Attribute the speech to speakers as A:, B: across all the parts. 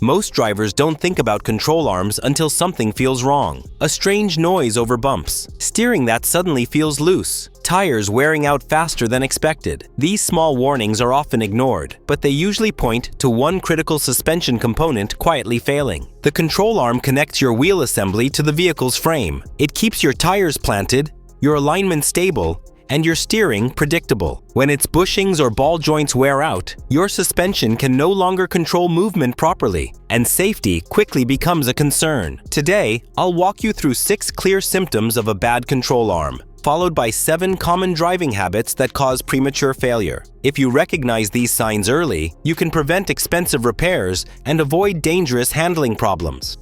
A: Most drivers don't think about control arms until something feels wrong. A strange noise over bumps, steering that suddenly feels loose, tires wearing out faster than expected. These small warnings are often ignored, but they usually point to one critical suspension component quietly failing. The control arm connects your wheel assembly to the vehicle's frame. It keeps your tires planted, your alignment stable, and your steering predictable. When its bushings or ball joints wear out, your suspension can no longer control movement properly, and safety quickly becomes a concern. Today, I'll walk you through 6 clear symptoms of a bad control arm, followed by 7 common driving habits that cause premature failure. If you recognize these signs early, you can prevent expensive repairs and avoid dangerous handling problems.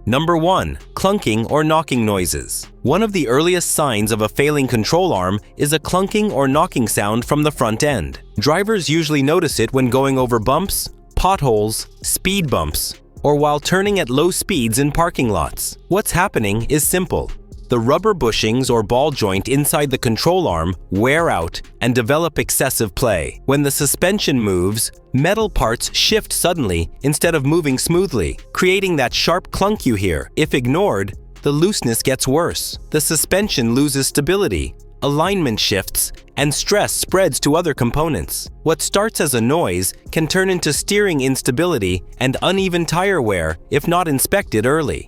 A: Number 1. Clunking or knocking noises. One of the earliest signs of a failing control arm is a clunking or knocking sound from the front end. Drivers usually notice it when going over bumps, potholes, speed bumps, or while turning at low speeds in parking lots. What's happening is simple. The rubber bushings or ball joint inside the control arm wear out and develop excessive play. When the suspension moves, metal parts shift suddenly instead of moving smoothly, creating that sharp clunk you hear. If ignored, the looseness gets worse. The suspension loses stability, alignment shifts, and stress spreads to other components. What starts as a noise can turn into steering instability and uneven tire wear if not inspected early.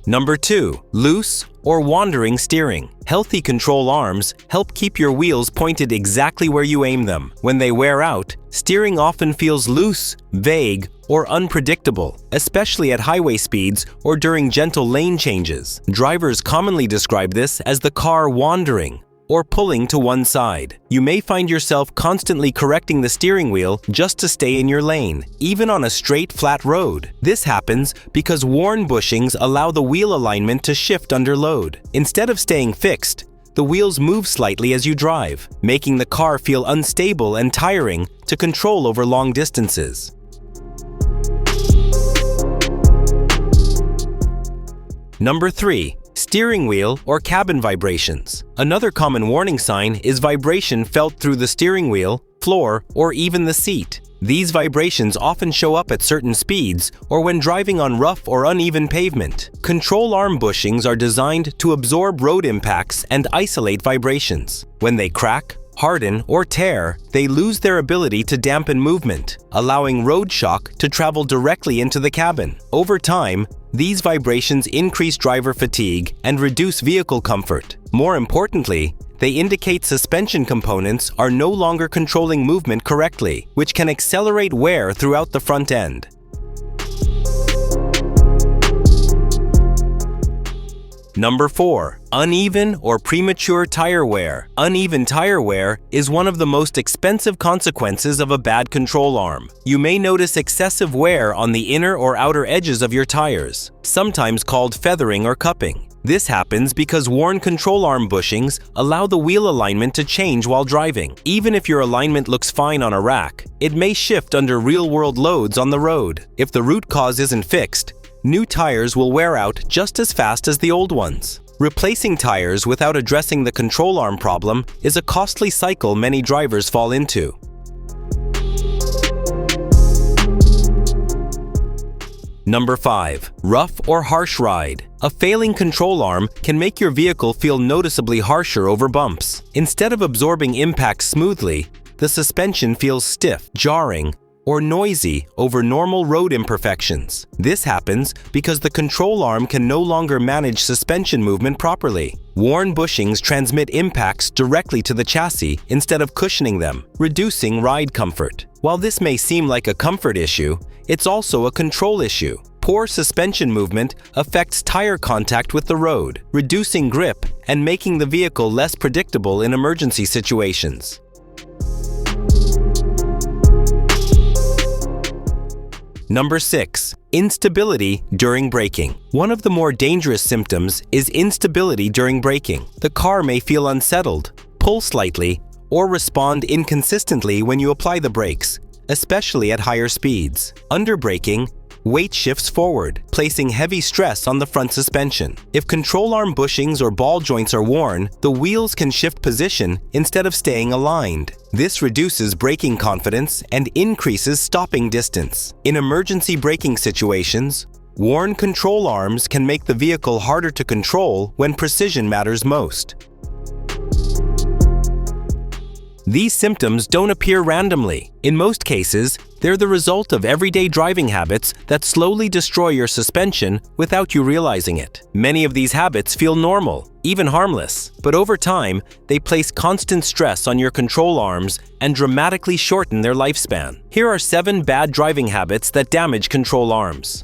A: Number 2. Loose or wandering steering. Healthy control arms help keep your wheels pointed exactly where you aim them. When they wear out, steering often feels loose, vague, or unpredictable, especially at highway speeds or during gentle lane changes. Drivers commonly describe this as the car wandering or pulling to one side. You may find yourself constantly correcting the steering wheel just to stay in your lane, even on a straight, flat road. This happens because worn bushings allow the wheel alignment to shift under load. Instead of staying fixed, the wheels move slightly as you drive, making the car feel unstable and tiring to control over long distances. Number 3. Steering wheel or cabin vibrations. Another common warning sign is vibration felt through the steering wheel, floor, or even the seat. These vibrations often show up at certain speeds or when driving on rough or uneven pavement. Control arm bushings are designed to absorb road impacts and isolate vibrations. When they crack, harden, or tear, they lose their ability to dampen movement, allowing road shock to travel directly into the cabin. Over time, these vibrations increase driver fatigue and reduce vehicle comfort. More importantly, they indicate suspension components are no longer controlling movement correctly, which can accelerate wear throughout the front end. Number 4. Uneven or premature tire wear. Uneven tire wear is one of the most expensive consequences of a bad control arm. You may notice excessive wear on the inner or outer edges of your tires, sometimes called feathering or cupping. This happens because worn control arm bushings allow the wheel alignment to change while driving. Even if your alignment looks fine on a rack, it may shift under real-world loads on the road. If the root cause isn't fixed, new tires will wear out just as fast as the old ones. Replacing tires without addressing the control arm problem is a costly cycle many drivers fall into. Number 5. Rough or harsh ride. A failing control arm can make your vehicle feel noticeably harsher over bumps. Instead of absorbing impacts smoothly, the suspension feels stiff, jarring, or noisy over normal road imperfections. This happens because the control arm can no longer manage suspension movement properly. Worn bushings transmit impacts directly to the chassis instead of cushioning them, reducing ride comfort. While this may seem like a comfort issue, it's also a control issue. Poor suspension movement affects tire contact with the road, reducing grip and making the vehicle less predictable in emergency situations. Number 6. Instability during braking. One of the more dangerous symptoms is instability during braking. The car may feel unsettled, pull slightly, or respond inconsistently when you apply the brakes, especially at higher speeds. Underbraking, weight shifts forward, placing heavy stress on the front suspension. If control arm bushings or ball joints are worn, the wheels can shift position instead of staying aligned. This reduces braking confidence and increases stopping distance. In emergency braking situations, worn control arms can make the vehicle harder to control when precision matters most. These symptoms don't appear randomly. In most cases, they're the result of everyday driving habits that slowly destroy your suspension without you realizing it. Many of these habits feel normal, even harmless, but over time, they place constant stress on your control arms and dramatically shorten their lifespan. Here are 7 bad driving habits that damage control arms.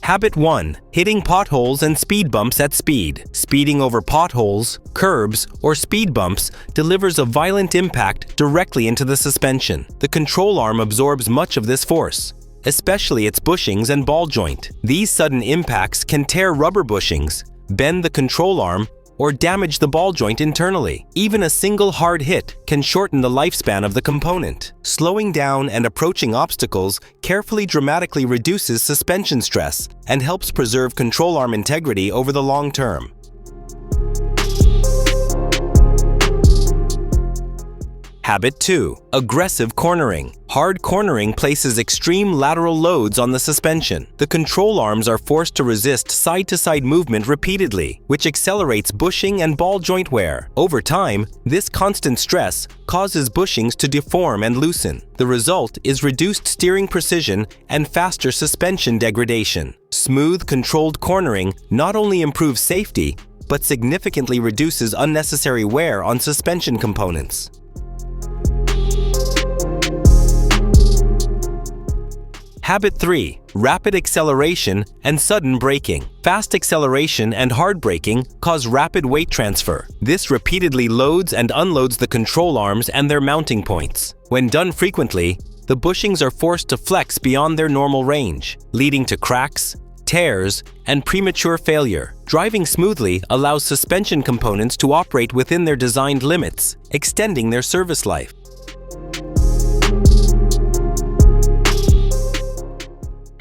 A: Habit 1. Hitting potholes and speed bumps at speed. Speeding over potholes, curbs, or speed bumps delivers a violent impact directly into the suspension. The control arm absorbs much of this force, especially its bushings and ball joint. These sudden impacts can tear rubber bushings, bend the control arm, or damage the ball joint internally. Even a single hard hit can shorten the lifespan of the component. Slowing down and approaching obstacles carefully dramatically reduces suspension stress and helps preserve control arm integrity over the long term. Habit 2. Aggressive cornering. Hard cornering places extreme lateral loads on the suspension. The control arms are forced to resist side-to-side movement repeatedly, which accelerates bushing and ball joint wear. Over time, this constant stress causes bushings to deform and loosen. The result is reduced steering precision and faster suspension degradation. Smooth, controlled cornering not only improves safety, but significantly reduces unnecessary wear on suspension components. Habit 3. Rapid acceleration and sudden braking. Fast acceleration and hard braking cause rapid weight transfer. This repeatedly loads and unloads the control arms and their mounting points. When done frequently, the bushings are forced to flex beyond their normal range, leading to cracks, tears, and premature failure. Driving smoothly allows suspension components to operate within their designed limits, extending their service life.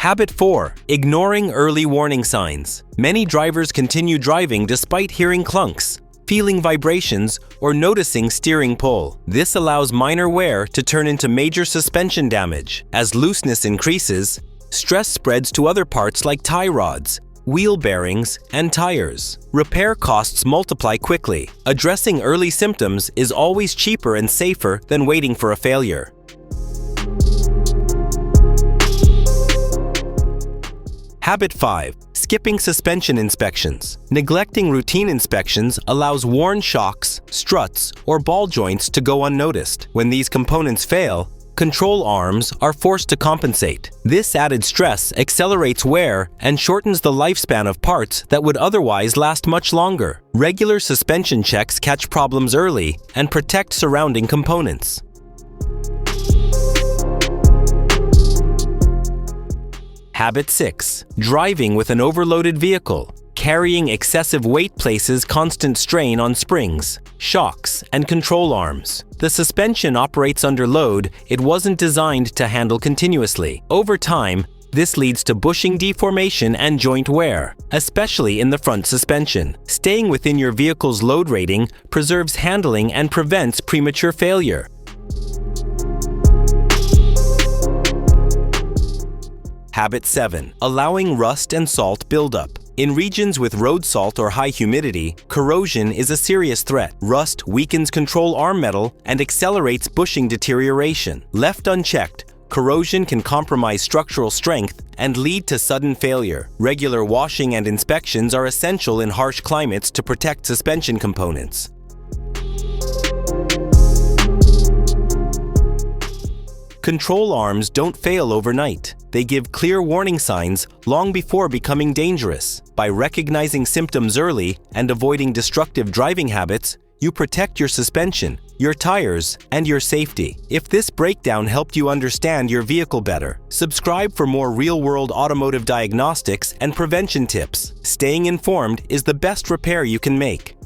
A: Habit 4. Ignoring early warning signs. Many drivers continue driving despite hearing clunks, feeling vibrations, or noticing steering pull. This allows minor wear to turn into major suspension damage. As looseness increases, stress spreads to other parts like tie rods, wheel bearings, and tires. Repair costs multiply quickly. Addressing early symptoms is always cheaper and safer than waiting for a failure. Habit 5. Skipping suspension inspections. Neglecting routine inspections allows worn shocks, struts, or ball joints to go unnoticed. When these components fail, control arms are forced to compensate. This added stress accelerates wear and shortens the lifespan of parts that would otherwise last much longer. Regular suspension checks catch problems early and protect surrounding components. Habit 6. Driving with an overloaded vehicle. Carrying excessive weight places constant strain on springs, shocks, and control arms. The suspension operates under load it wasn't designed to handle continuously. Over time, this leads to bushing deformation and joint wear, especially in the front suspension. Staying within your vehicle's load rating preserves handling and prevents premature failure. Habit 7. Allowing rust and salt buildup. In regions with road salt or high humidity, corrosion is a serious threat. Rust weakens control arm metal and accelerates bushing deterioration. Left unchecked, corrosion can compromise structural strength and lead to sudden failure. Regular washing and inspections are essential in harsh climates to protect suspension components. Control arms don't fail overnight. They give clear warning signs long before becoming dangerous. By recognizing symptoms early and avoiding destructive driving habits, you protect your suspension, your tires, and your safety. If this breakdown helped you understand your vehicle better, subscribe for more real-world automotive diagnostics and prevention tips. Staying informed is the best repair you can make.